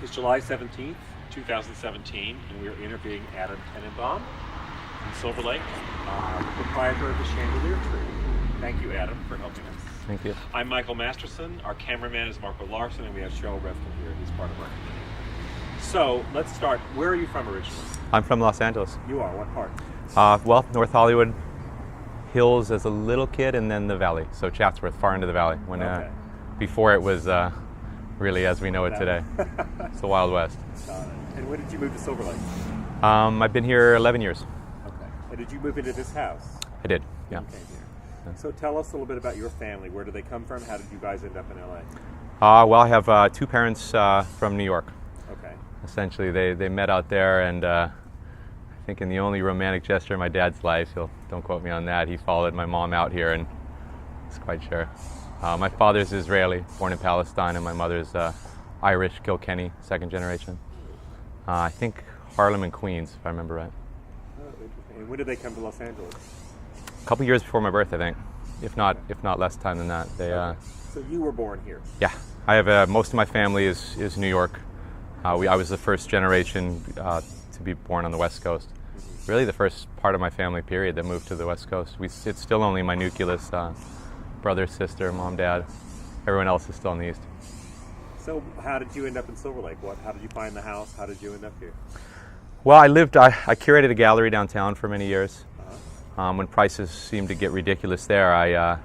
It's July 17th, 2017, and we are interviewing Adam Tenenbaum from Silver Lake, proprietor of the Chandelier Tree. Thank you, Adam, for helping us. Thank you. I'm Michael Masterson. Our cameraman is Marco Larson, and we have Cheryl Revkin here. He's part of our community. So let's start. Where are you from originally? I'm from Los Angeles. You are. What part? Well, North Hollywood Hills as a little kid, and then the Valley. So Chatsworth, far into the Valley. When Okay. before it was really as we know it today. It's the Wild West. And when did you move to Silver Lake? I've been here 11 years. Okay. And did you move into this house? I did. Yeah. You came here. So tell us a little bit about your family. Where do they come from? How did you guys end up in LA? Well, I have two parents from New York. Okay. Essentially, they met out there, and I think in the only romantic gesture in my dad's life, don't quote me on that, he followed my mom out here, and it's quite sure. My father's Israeli, born in Palestine, and my mother's Irish, Kilkenny, second generation. I think Harlem and Queens, if I remember right. Oh, interesting. And when did they come to Los Angeles? A couple years before my birth, I think, if not less time than that. They. So you were born here? Yeah, I have most of my family is New York. I was the first generation to be born on the West Coast. Mm-hmm. Really, the first part of my family period that moved to the West Coast. It's still only my nucleus. Brother, sister, mom, dad. Everyone else is still in the East. So how did you end up in Silver Lake? How did you find the house? How did you end up here? Well, I curated a gallery downtown for many years. When prices seemed to get ridiculous there, I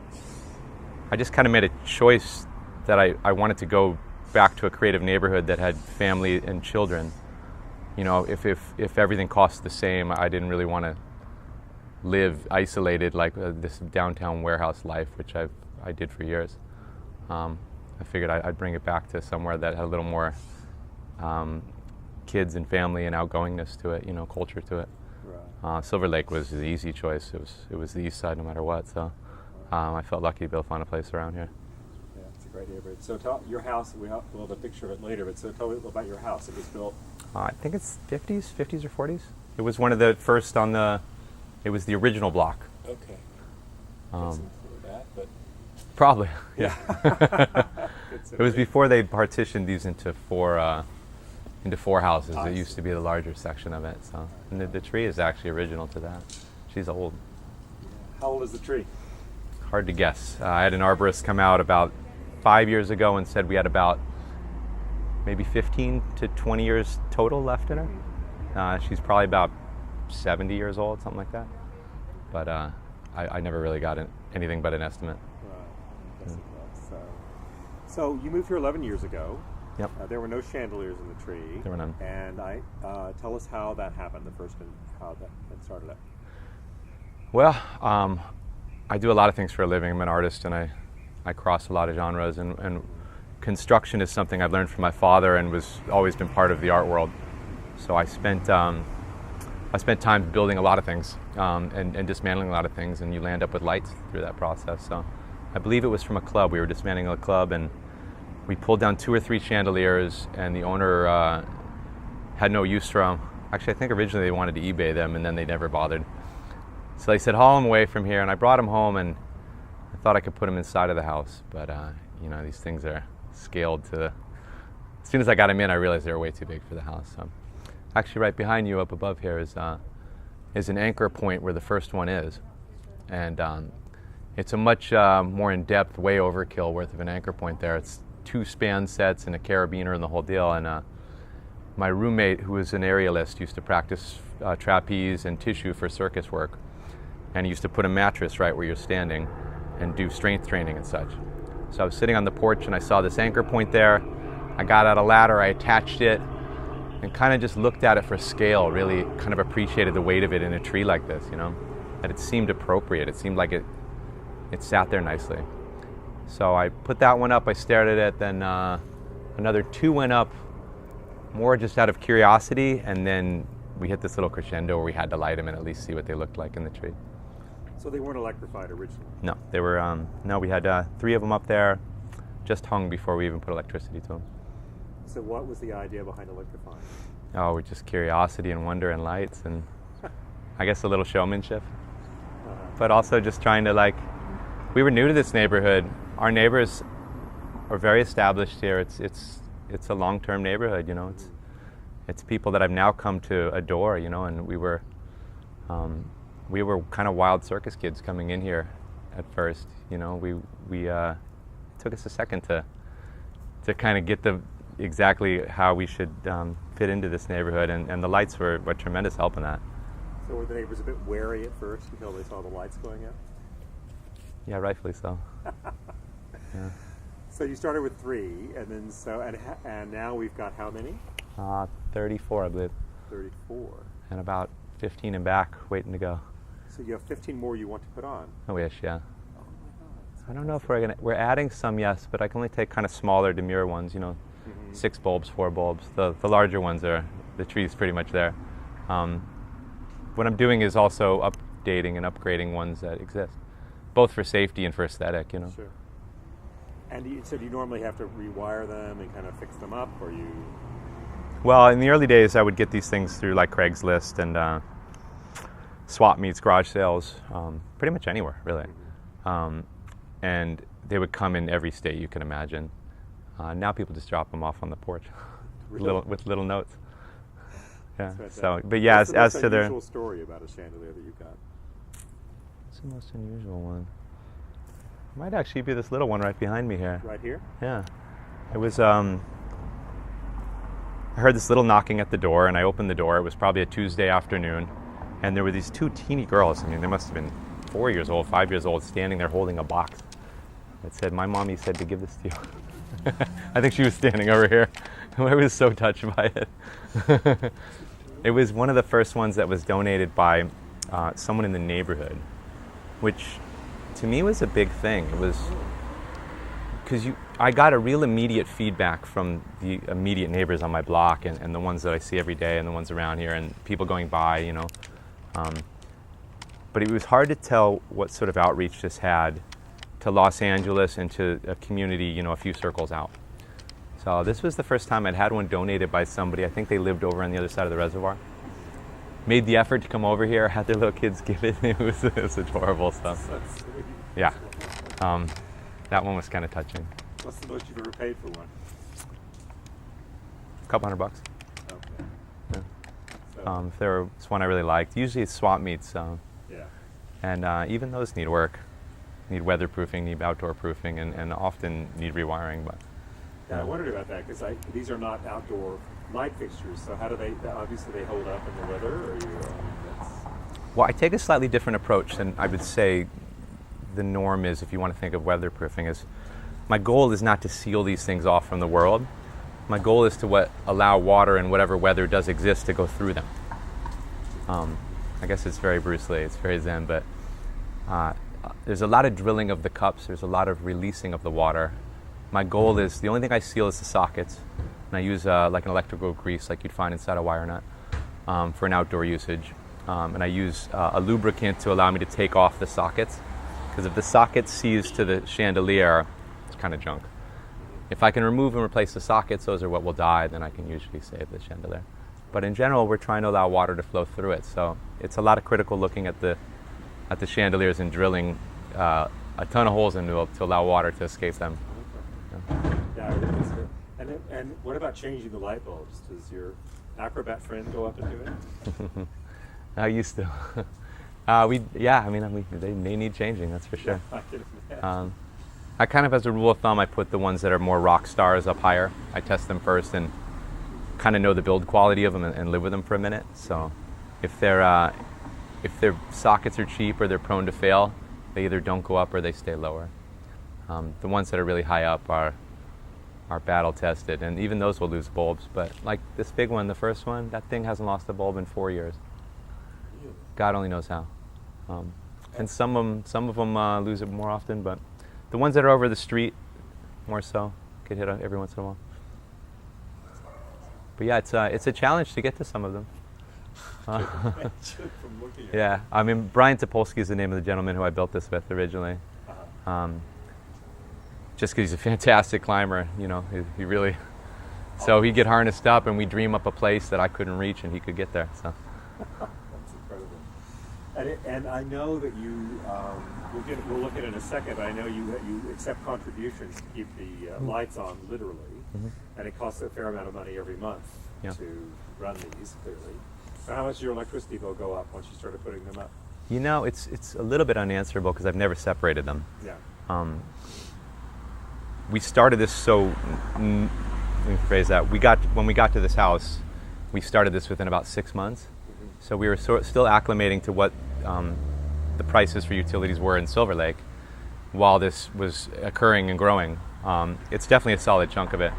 just kind of made a choice that I wanted to go back to a creative neighborhood that had family and children. You know, if everything cost the same, I didn't really want to live isolated like this downtown warehouse life, which I did for years. I figured I'd bring it back to somewhere that had a little more kids and family and outgoingness to it, culture to it. Right. Silver Lake was the easy choice. It was the east side no matter what. So I felt lucky to be able to find a place around here. Yeah, it's a great neighborhood. So tell your house. We'll have a picture of it later. But so tell me about your house. It was built. I think it's 50s or 40s. It was one of the first on the. It was the original block. Okay. That, but probably, yeah. It's It was before they partitioned these into four houses. It used to be the larger section of it. So, and the tree is actually original to that. She's old. How old is the tree? Hard to guess. I had an arborist come out about 5 years ago and said we had about maybe 15 to 20 years total left in her. She's probably about 70 years old, something like that. But I never really got anything but an estimate. Right. So you moved here 11 years ago. Yep. There were no chandeliers in the tree. There were none. And tell us how that happened, how that started up. Well, I do a lot of things for a living. I'm an artist, and I cross a lot of genres. And construction is something I've learned from my father and was always been part of the art world. So I spent time building a lot of things and dismantling a lot of things, and you land up with lights through that process. So I believe it was from a club. We were dismantling a club, and we pulled down 2 or 3 chandeliers, and the owner had no use for them. Actually, I think originally they wanted to eBay them, and then they never bothered. So they said, haul them away from here, and I brought them home, and I thought I could put them inside of the house, but these things are scaled to. As soon as I got them in, I realized they were way too big for the house. So. Actually, right behind you, up above here, is an anchor point where the first one is, and it's a much more in-depth, way overkill worth of an anchor point there. It's 2 span sets and a carabiner and the whole deal. And my roommate, who was an aerialist, used to practice trapeze and tissue for circus work, and he used to put a mattress right where you're standing and do strength training and such. So I was sitting on the porch and I saw this anchor point there. I got out a ladder, I attached it, and kind of just looked at it for scale, really kind of appreciated the weight of it in a tree like this, that it seemed appropriate. It seemed like it sat there nicely. So I put that one up, I stared at it, then another 2 went up, more just out of curiosity, and then we hit this little crescendo where we had to light them and at least see what they looked like in the tree. So they weren't electrified originally? No, they were, we had 3 of them up there, just hung before we even put electricity to them. So what was the idea behind electrifying? Oh, just curiosity and wonder and lights, and I guess a little showmanship. But also just trying to we were new to this neighborhood. Our neighbors are very established here. It's it's a long-term neighborhood. You know, it's people that I've now come to adore. You know, and we were kind of wild circus kids coming in here at first. You know, it took us a second to kind of get exactly how we should fit into this neighborhood, and the lights were a tremendous help in that. So were the neighbors a bit wary at first until they saw the lights going up? Yeah, rightfully so. Yeah. So you started with 3, and then and now we've got how many? 34, I believe. 34. And about 15 in back, waiting to go. So you have 15 more you want to put on? I wish, yeah. Oh my God. I don't know if we're adding some, yes, but I can only take kind of smaller demure ones, you know, 6 bulbs, 4 bulbs. The larger ones the tree's pretty much there. What I'm doing is also updating and upgrading ones that exist, both for safety and for aesthetic, you know. Sure. And so do you normally have to rewire them and kind of fix them up, or you? Well, in the early days, I would get these things through like Craigslist and swap meets, garage sales, pretty much anywhere, really. And they would come in every state you can imagine. Now people just drop them off on the porch with little notes. Yeah. So, but yeah, as to their unusual story about a chandelier that you got. What's the most unusual one? It might actually be this little one right behind me here. Right here? Yeah. It was. I heard this little knocking at the door, and I opened the door. It was probably a Tuesday afternoon, and there were these 2 teeny girls. I mean, they must have been 4 years old, 5 years old, standing there holding a box. It said, "My mommy said to give this to you." I think she was standing over here. I was so touched by it. It was one of the first ones that was donated by someone in the neighborhood, which to me was a big thing. It was because I got a real immediate feedback from the immediate neighbors on my block and the ones that I see every day and the ones around here and people going by, you know. But it was hard to tell what sort of outreach this had to Los Angeles and to a community, you know, a few circles out. So this was the first time I'd had one donated by somebody. I think they lived over on the other side of the reservoir. Made the effort to come over here, had their little kids give it. It was adorable stuff. That's sweet. Yeah. That one was kind of touching. What's the most you've ever paid for one? A couple $100. Okay. Yeah. So, If there was one I really liked, usually it's swap meets. yeah. And even those need work. Need weatherproofing, need outdoor proofing, and often need rewiring. But Yeah, I wondered about that because these are not outdoor light fixtures. So how do they? Obviously, they hold up in the weather, or that's. Well, I take a slightly different approach than I would say the norm is if you want to think of weatherproofing. Is my goal is not to seal these things off from the world. My goal is to allow water and whatever weather does exist to go through them. I guess it's very Bruce Lee, it's very Zen, but there's a lot of drilling of the cups, there's a lot of releasing of the water. My goal is, the only thing I seal is the sockets, and I use like an electrical grease like you'd find inside a wire nut for an outdoor usage. And I use a lubricant to allow me to take off the sockets, because if the socket seize to the chandelier, it's kind of junk. If I can remove and replace the sockets, those are what will die, then I can usually save the chandelier. But in general, we're trying to allow water to flow through it, so it's a lot of critical looking at the chandeliers and drilling a ton of holes into it to allow water to escape them. Yeah, and what about changing the light bulbs? Does your acrobat friend go up and do it? I used to. They need changing, that's for sure. I can imagine. I kind of, as a rule of thumb, I put the ones that are more rock stars up higher. I test them first and kind of know the build quality of them and live with them for a minute. So if their sockets are cheap or they're prone to fail, they either don't go up or they stay lower. The ones that are really high up are battle tested, and even those will lose bulbs. But like this big one, the first one, that thing hasn't lost a bulb in 4 years. God only knows how. And some of them lose it more often, but the ones that are over the street, more so, get hit every once in a while. But yeah, it's a challenge to get to some of them. Yeah, I mean, Brian Topolsky is the name of the gentleman who I built this with originally. Just because he's a fantastic climber, you know, he really. So he'd get harnessed up, and we'd dream up a place that I couldn't reach, and he could get there. So. That's incredible. And I know that you we'll look at it in a second. I know you accept contributions to keep the lights on, literally, and it costs a fair amount of money every month to run these, clearly. So how much did your electricity bill go up once you started putting them up? You know, it's a little bit unanswerable because I've never separated them. Yeah. We started this let me phrase that. When we got to this house, we started this within about 6 months. So we were still acclimating to what the prices for utilities were in Silver Lake while this was occurring and growing. It's definitely a solid chunk of it,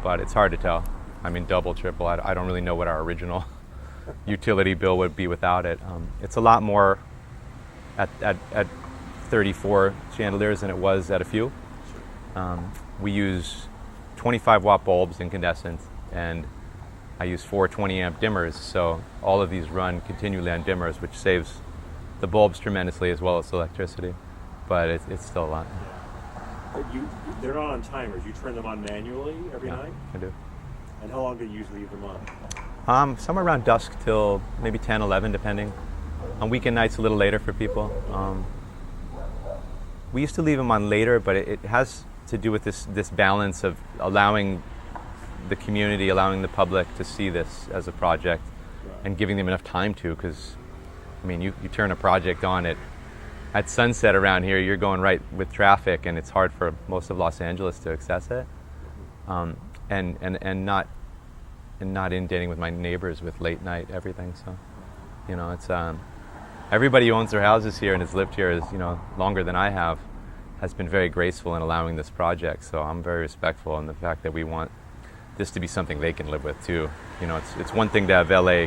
but it's hard to tell. I mean, double, triple, I don't really know what our original utility bill would be without it. It's a lot more at 34 chandeliers than it was at a few. We use 25 watt bulbs incandescent, and I use 4 20 amp dimmers, so all of these run continually on dimmers, which saves the bulbs tremendously as well as electricity, but it's still a lot. But they're not on timers. You turn them on manually every night? I do. And how long do you usually leave them on? Somewhere around dusk till maybe 10, 11, depending. On weekend nights, a little later for people. We used to leave them on later, but it has to do with this balance of allowing the community, allowing the public to see this as a project, and giving them enough time to, because I mean, you turn a project on at sunset around here, you're going right with traffic, and it's hard for most of Los Angeles to access it, and not inundating with my neighbors with late night everything. So, you know, it's everybody who owns their houses here and has lived here, longer than I have, has been very graceful in allowing this project. So I'm very respectful in the fact that we want this to be something they can live with too. You know, it's one thing to have LA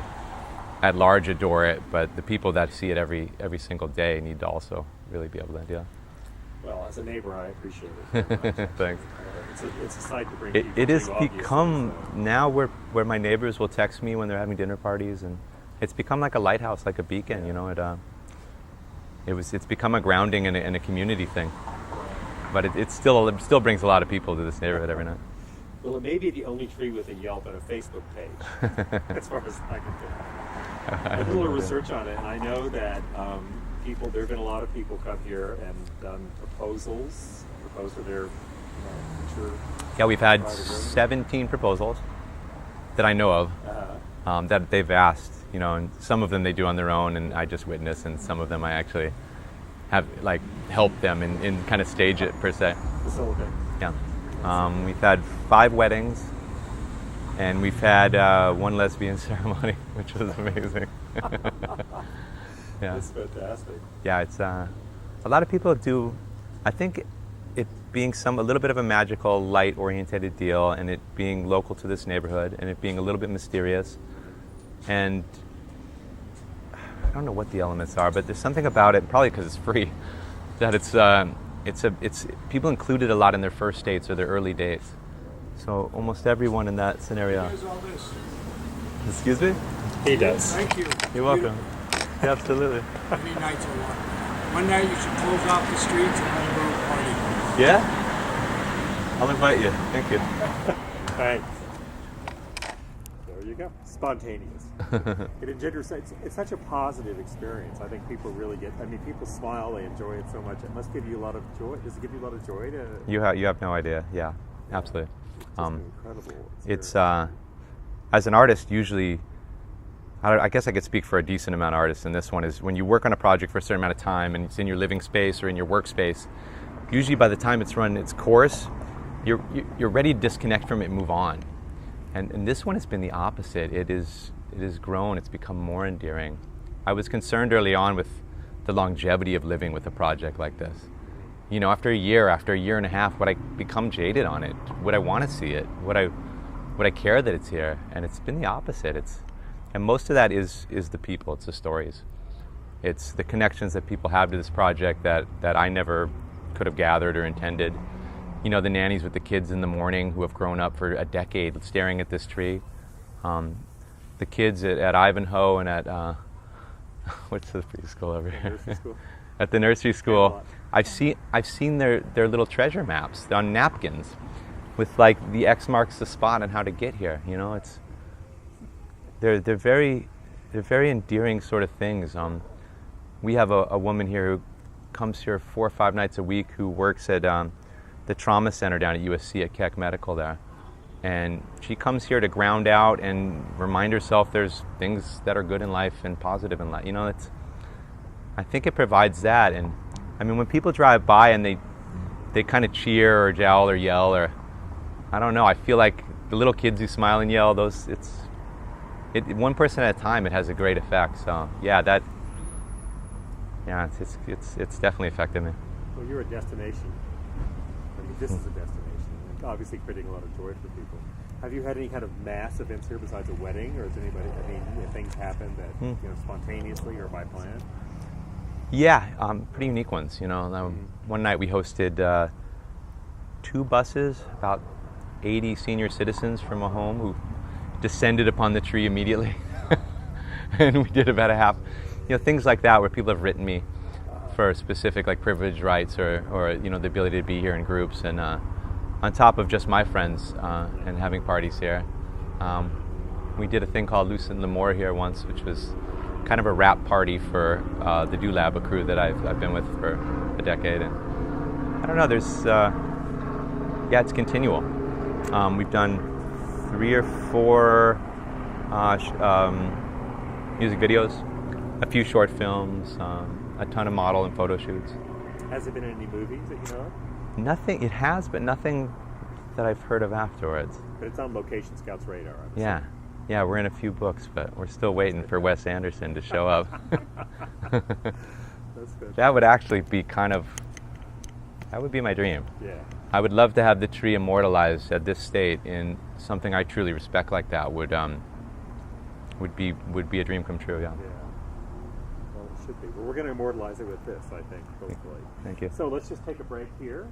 at large adore it, but the people that see it every single day need to also really be able to deal. Well, as a neighbor, I appreciate it. Thanks. It's a sight to bring people it has to, become now where my neighbors will text me when they're having dinner parties, and it's become like a lighthouse, like a beacon. You know, it's become a grounding and a community thing. But it still brings a lot of people to this neighborhood every night. Well, it may be the only tree with a Yelp and a Facebook page, as far as I can tell. I did a little research on it, and I know that there have been a lot of people come here and done proposed to their future. Yeah, we've had 17 proposals that I know of that they've asked, and some of them they do on their own, and I just witness, and some of them I actually have helped them in kind of stage it per se. Facilitate. Yeah. We've had 5 weddings, and we've had 1 lesbian ceremony, which was amazing. Yeah. That's fantastic. Yeah, it's a lot of people do. I think it being a little bit of a magical, light-oriented deal, and it being local to this neighborhood, and it being a little bit mysterious, and I don't know what the elements are, but there's something about it, probably because it's free, that it's people include it a lot in their first dates or their early dates. So almost everyone in that scenario. Here's all this. Excuse me? He does. Thank you. You're welcome. Yeah, absolutely. Many nights are one. One night you should close off the streets and have a little party. Yeah? I'll invite you. Thank you. Thanks. There you go. Spontaneous. It engenders. It's such a positive experience. I think people really people smile. They enjoy it so much. It must give you a lot of joy. Does it give you a lot of joy to? You have no idea. Yeah, absolutely. It's just an incredible. It's as an artist, usually, I guess I could speak for a decent amount of artists, and this one is when you work on a project for a certain amount of time and it's in your living space or in your workspace, usually by the time it's run its course, you're ready to disconnect from it and move on. And this one has been the opposite. It has grown, it's become more endearing. I was concerned early on with the longevity of living with a project like this. After a year and a half, would I become jaded on it? Would I want to see it? Would I care that it's here? And it's been the opposite. And most of that is the people, it's the stories. It's the connections that people have to this project that I never could have gathered or intended. The nannies with the kids in the morning who have grown up for a decade staring at this tree. The kids at Ivanhoe and at, what's the preschool over here? Nursery school. At the nursery school. I've seen their little treasure maps on napkins with the X marks the spot and how to get here. They're very endearing sort of things. We have a woman here comes here 4 or 5 nights a week who works at the trauma center down at USC at Keck Medical there. And she comes here to ground out and remind herself there's things that are good in life and positive in life. You know, I think it provides that. And I mean, when people drive by and they kind of cheer or jowl or yell, or I don't know, I feel like the little kids who smile and yell, one person at a time, it has a great effect. So yeah, it's definitely affected me. Well, you're a destination. I mean, this is a destination. And obviously creating a lot of joy for people. Have you had any kind of mass events here besides a wedding, or is anybody? I mean, things happen that spontaneously or by plan? Yeah, pretty unique ones. You know, one night we hosted 2 buses, about 80 senior citizens from a home who descended upon the tree immediately, and we did about a half. You know, things like that where people have written me for specific like privilege rights or you know, the ability to be here in groups, and on top of just my friends and having parties here. We did a thing called Lucent L'Amour here once, which was kind of a wrap party for the Do Lab, a crew that I've been with for a decade. And I don't know, there's it's continual. We've done 3 or 4 music videos, a few short films, a ton of model and photo shoots. Has there been any movies that you know of? Nothing, it has, but nothing that I've heard of afterwards. But it's on Location Scout's radar, I'm Yeah. Yeah, we're in a few books, but we're still waiting for Wes Anderson to show up. That's good. That would actually be that would be my dream. Yeah. I would love to have the tree immortalized at this state in something I truly respect like that. Would be a dream come true, yeah. Yeah. Well, it should be. Well, we're going to immortalize it with this, I think, hopefully. Thank you. So let's just take a break here,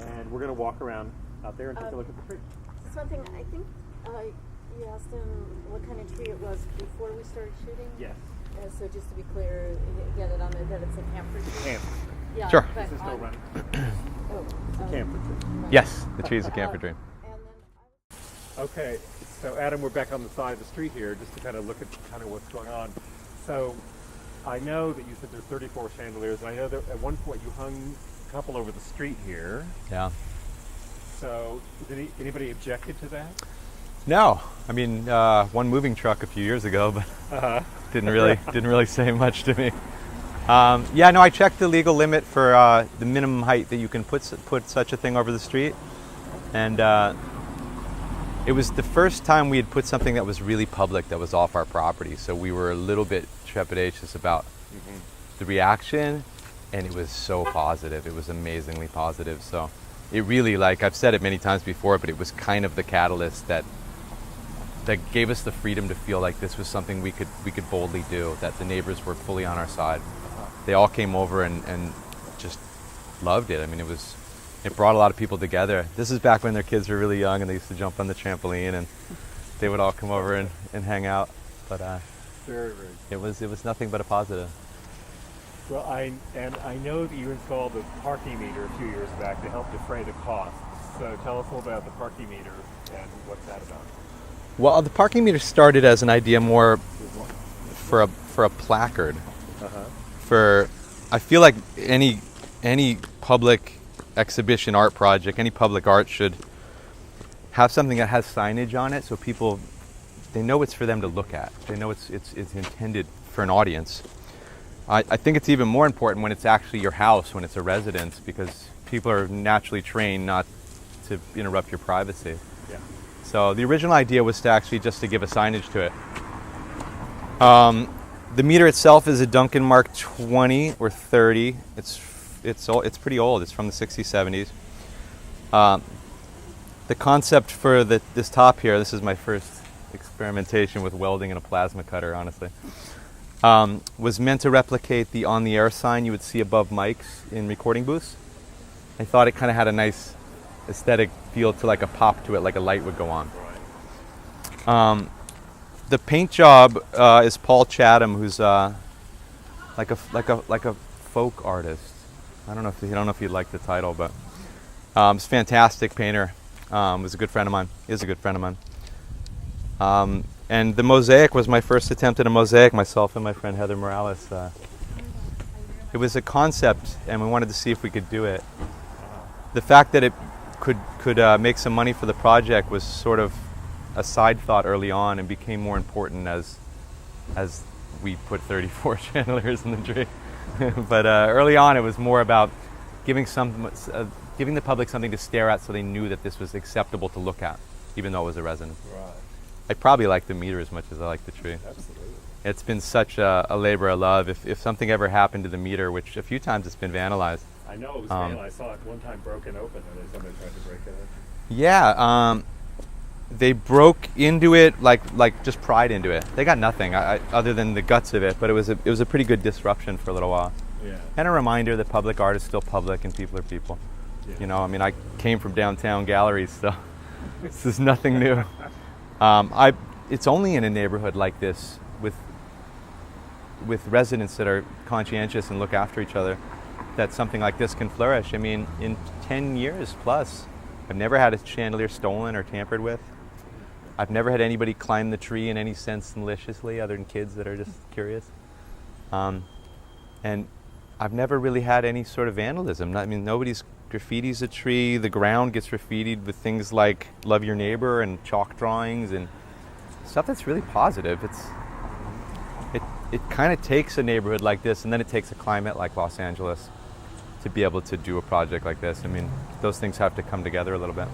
and we're going to walk around out there and take a look at the tree. Just one thing, I think you asked him what kind of tree it was before we started shooting. Yes. So just to be clear, get it on there that it's a camphor tree. Camphor. Yeah. Sure. But This is still running. oh, Camphor tree. right. Yes, the tree is a camphor tree. And then Okay, so Adam, we're back on the side of the street here just to kind of look at kind of what's going on. So I know that you said there's 34 chandeliers, and I know that at one point you hung a couple over the street here. Yeah. So did anybody objected to that? No, I mean one moving truck a few years ago, but didn't really say much to me. Yeah, no, I checked the legal limit for the minimum height that you can put such a thing over the street, and it was the first time we had put something that was really public that was off our property, so we were a little bit trepidatious about the reaction, and it was so positive. It was amazingly positive. So it really, like I've said it many times before, but it was kind of the catalyst that gave us the freedom to feel like this was something we could boldly do, that the neighbors were fully on our side. They all came over and just loved it. I mean, it brought a lot of people together. This is back when their kids were really young and they used to jump on the trampoline, and they would all come over and hang out. But Very, very. it was nothing but a positive. Well, I know that you installed a parking meter a few years back to help defray the cost. So tell us a little about the parking meter and what's that about. Well, the parking meter started as an idea more for a placard. I feel like any public exhibition art project, any public art should have something that has signage on it, so people, they know it's for them to look at. They know it's intended for an audience. I think it's even more important when it's actually your house, when it's a residence, because people are naturally trained not to interrupt your privacy. Yeah. So the original idea was to actually just to give a signage to it. The meter itself is a Duncan Mark 20 or 30. It's pretty old. It's from the 60s, 70s. The concept for this top here, this is my first experimentation with welding and a plasma cutter, honestly, was meant to replicate the on the air sign you would see above mics in recording booths. I thought it kind of had a nice aesthetic feel to, like a pop to it, like a light would go on. The paint job is Paul Chatham, who's like a folk artist. I don't know if you'd like the title, but he's a fantastic painter. Was a good friend of mine. Is a good friend of mine. And the mosaic was my first attempt at a mosaic. Myself and my friend Heather Morales It was a concept, and we wanted to see if we could do it. The fact that it could make some money for the project was sort of a side thought early on, and became more important as we put 34 chandeliers in the tree. But early on, it was more about giving the public something to stare at, so they knew that this was acceptable to look at, even though it was a resin. Right. I probably like the meter as much as I like the tree. Absolutely. It's been such a labor of love. If something ever happened to the meter, which a few times it's been vandalized. I know it was vandalized. I saw it one time broken open, and somebody tried to break it in. Yeah, they broke into it like just pried into it. They got nothing other than the guts of it, but it was a pretty good disruption for a little while. Yeah. And a reminder that public art is still public and people are people. Yeah. You know, I mean, I came from downtown galleries, so this is nothing new. It's only in a neighborhood like this with residents that are conscientious and look after each other that something like this can flourish. I mean, in 10 years plus, I've never had a chandelier stolen or tampered with. I've never had anybody climb the tree in any sense maliciously, other than kids that are just curious. And I've never really had any sort of vandalism. I mean, nobody's graffitis a tree. The ground gets graffitied with things like "Love Your Neighbor" and chalk drawings and stuff that's really positive. It kind of takes a neighborhood like this, and then it takes a climate like Los Angeles to be able to do a project like this. I mean, those things have to come together a little bit.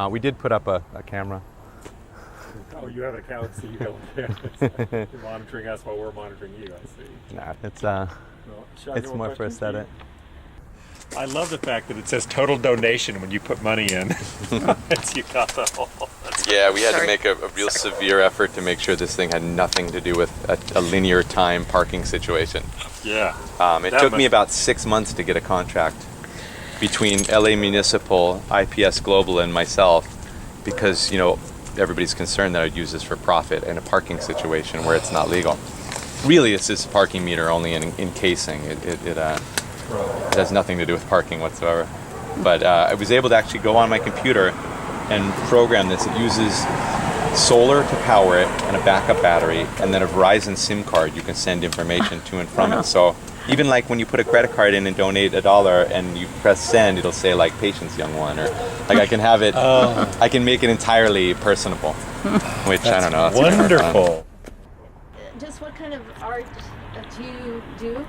We did put up a camera. Oh, you have an account, so you don't care. You're monitoring us while we're monitoring you, I see. Nah, it's more for aesthetic. I love the fact that it says total donation when you put money in. You got the whole. Yeah, we had to make a real severe effort to make sure this thing had nothing to do with a linear time parking situation. Yeah. It took me about 6 months to get a contract between LA Municipal, IPS Global, and myself, because, you know, everybody's concerned that I'd use this for profit in a parking situation where it's not legal. Really, it's this parking meter only in encasing. It has nothing to do with parking whatsoever. But I was able to actually go on my computer and program this. It uses solar to power it and a backup battery, and then a Verizon SIM card you can send information to and from it. So even like when you put a credit card in and donate $1 and you press send, it'll say like "Patience, young one," or like I can have it. I can make it entirely personable, which I don't know. That's wonderful. Just what kind of art do you do?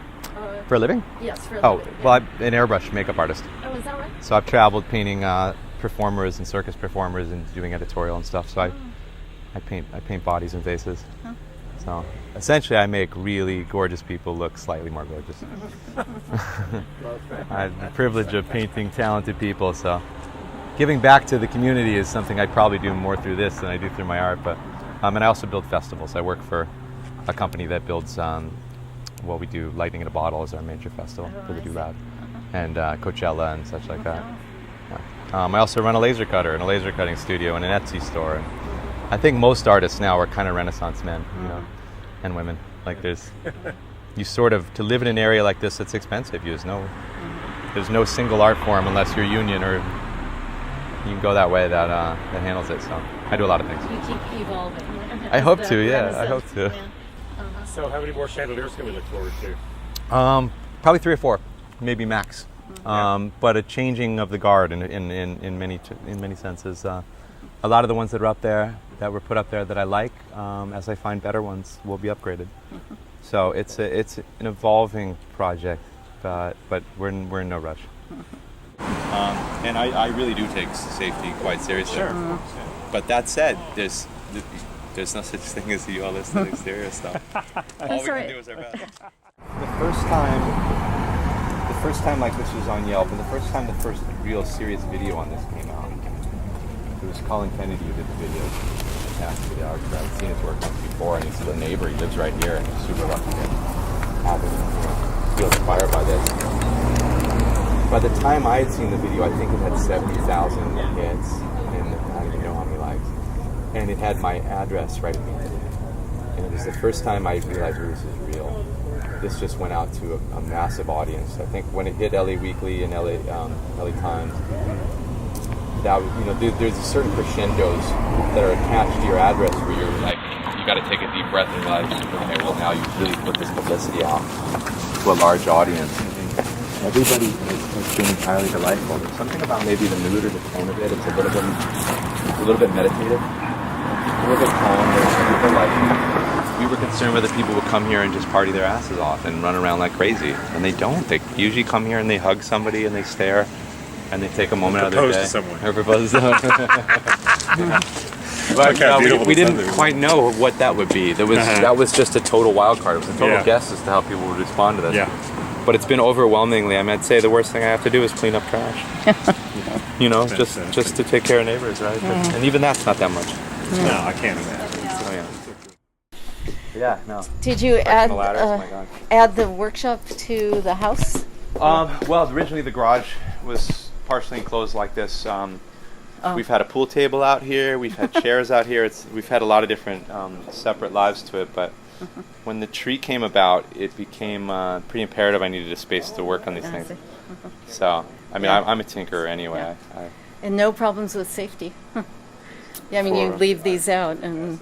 For a living? Yes, for a living. Oh, well, I'm an airbrush makeup artist. Oh, is that right? So I've traveled painting performers and circus performers and doing editorial and stuff. So I paint bodies and faces. Huh. So essentially, I make really gorgeous people look slightly more gorgeous. I have the privilege of painting talented people. So giving back to the community is something I probably do more through this than I do through my art. But and I also build festivals. I work for a company that builds. Well, we do Lightning in a Bottle as our major festival for the Do-Loud, and Coachella and such like that. Yeah. I also run a laser cutter and a laser cutting studio and an Etsy store. And I think most artists now are kind of Renaissance men, you know, and women. Like you sort of, to live in an area like this, it's expensive. There's no single art form unless you're union or you can go that way that handles it. So I do a lot of things. You keep evolving. I hope to, yeah. I hope to. Yeah. So how many more chandeliers can we look forward to? Probably 3 or 4, maybe max. But a changing of the guard in many senses. A lot of the ones that are up there, that were put up there that I like, as I find better ones, will be upgraded. So it's an evolving project, but we're in no rush. And I really do take safety quite seriously. Sure. But that said, there's no such thing as the all-listed exterior stuff. All we can do is our best. The first time like this was on Yelp, and the first real serious video on this came out, it was Colin Kennedy who did the video. Actually, I'd seen his work once before, and he's a neighbor. He lives right here, and he's super lucky to have it, feel inspired by this. By the time I had seen the video, I think it had 70,000 hits, and I don't even know how many likes. And it had my address right beneath it. And it was the first time I realized this is real. This just went out to a massive audience. I think when it hit LA Weekly and LA Times, that there's a certain crescendos that are attached to your address where you're like, you got to take a deep breath and realize, okay, well now you really put this publicity out to a large audience. Everybody has been entirely delightful. There's something about maybe the mood or the tone of it. It's a little bit meditative, a little bit calm. People like it. We were concerned whether people would come here and just party their asses off and run around like crazy, and they don't. They usually come here and they hug somebody and they stare and they take a moment out of their day. Propose to someone. Or propose to someone. But we didn't quite know what that would be. That was just a total wild card. It was a total guess as to how people would respond to this. Yeah. But it's been overwhelmingly. I mean, I'd say the worst thing I have to do is clean up trash. You know, just to take care of neighbors, right? And even that's not that much. No, I can't imagine. Oh, yeah, no. Did you add ladders, oh my God. add the workshop to the house? Well, originally the garage was partially enclosed like this. We've had a pool table out here. We've had chairs out here. We've had a lot of different separate lives to it. But when the tree came about, it became pretty imperative I needed a space to work on these things. So, I mean, I'm a tinkerer anyway. Yeah. And no problems with safety. Yeah, I mean, you leave these out and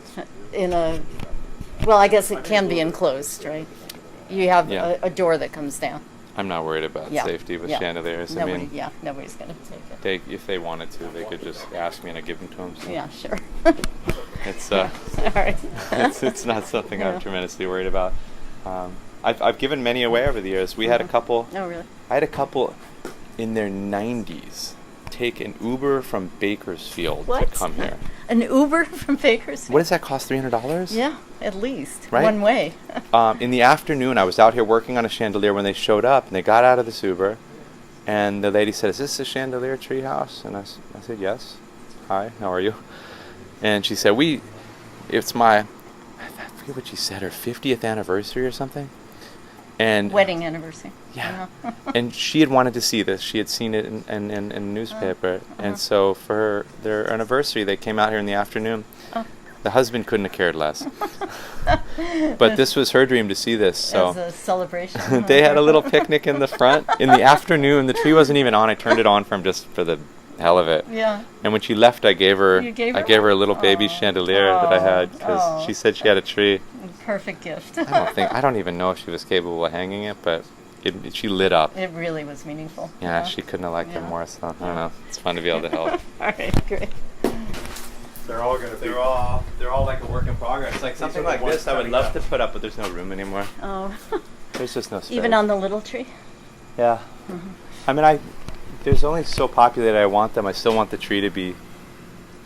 in a... Well, I guess it can be enclosed, right? You have a door that comes down. I'm not worried about safety with chandeliers. Nobody, nobody's going to take it. If they wanted to, they could just ask me and I give them to them. So. Yeah, sure. It's all right. it's not something I'm tremendously worried about. I've given many away over the years. We had a couple. Oh, really? I had a couple in their 90s take an Uber from Bakersfield to come here. An Uber from Bakersfield? What does that cost? $300? Yeah, at least. Right? One way. In the afternoon, I was out here working on a chandelier when they showed up, and they got out of this Uber, and the lady said, "Is this the Chandelier Tree house?" And I said, "Yes." "Hi, how are you?" And she said, it's my, I forget what she said, her 50th anniversary or something. And wedding anniversary. Yeah. And she had wanted to see this. She had seen it in a newspaper. And so for their anniversary, they came out here in the afternoon. The husband couldn't have cared less. But this was her dream to see this. So as a celebration. They had a little picnic in the front. In the afternoon, the tree wasn't even on. I turned it on for him just for the hell of it. Yeah. And when she left, I gave her a little baby chandelier that I had because she said she had a tree. Perfect gift. I don't even know if she was capable of hanging it, but she lit up. It really was meaningful. Yeah, she couldn't have liked it more, so I don't know. It's fun to be able to help. All right, great. They're all like a work in progress. Like something like this I would love to put up, but there's no room anymore. Oh. There's just no space. Even on the little tree? Yeah. I mean, there's only so populated I want them. I still want the tree to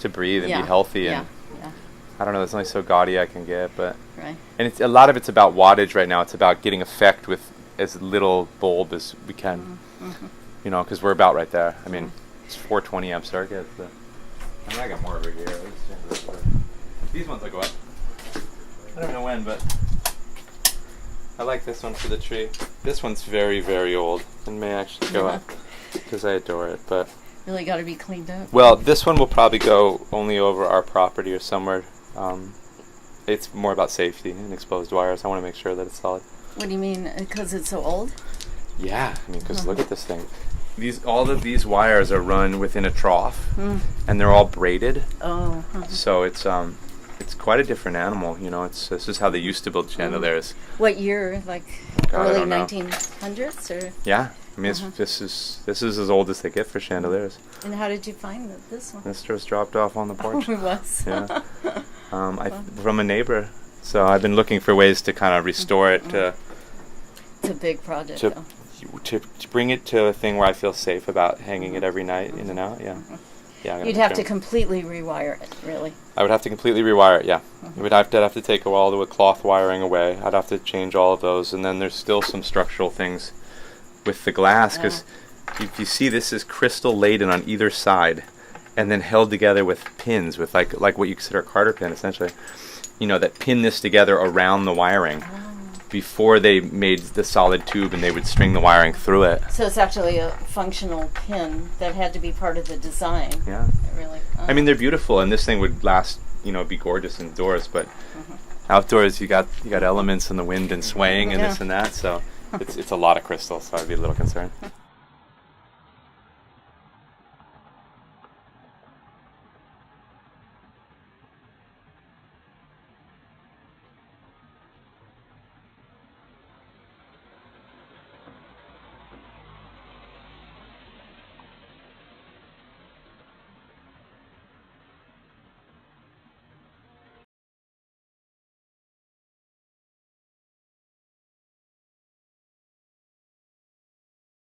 breathe and be healthy. And I don't know, there's only so gaudy I can get, but and a lot of it's about wattage right now. It's about getting effect with as little bulb as we can, you know, because we're about right there. I mean, it's 420 amp circuit. But, I mean, I got more over here. These ones will go up. I don't know when, but I like this one for the tree. This one's very, very old and may actually go up because I adore it, but really got to be cleaned up. Well, this one will probably go only over our property or somewhere. It's more about safety and exposed wires. I want to make sure that it's solid. What do you mean? Because it's so old? Yeah, I mean, because look at this thing. All of these wires are run within a trough, and they're all braided. Oh. So it's quite a different animal. You know, this is how they used to build chandeliers. What year? Like early 1900s, or? Yeah. I mean, this is as old as they get for chandeliers. And how did you find this one? This just dropped off on the porch. Oh, it was? Yeah. From a neighbor. So I've been looking for ways to kind of restore it to... It's a big project, to bring it to a thing where I feel safe about hanging it every night in and out, You'd have to completely rewire it, really. I would have to completely rewire it, I'd have to take all the cloth wiring away. I'd have to change all of those, and then there's still some structural things with the glass, because if you see, this is crystal laden on either side and then held together with pins, with like what you consider a Carter pin, essentially, you know, that pin this together around the wiring before they made the solid tube, and they would string the wiring through it. So it's actually a functional pin that had to be part of the design. Yeah. Really. I mean, they're beautiful, and this thing would last, you know, be gorgeous indoors, but outdoors you got elements and the wind and swaying and this and that, so it's a lot of crystal, so I'd be a little concerned.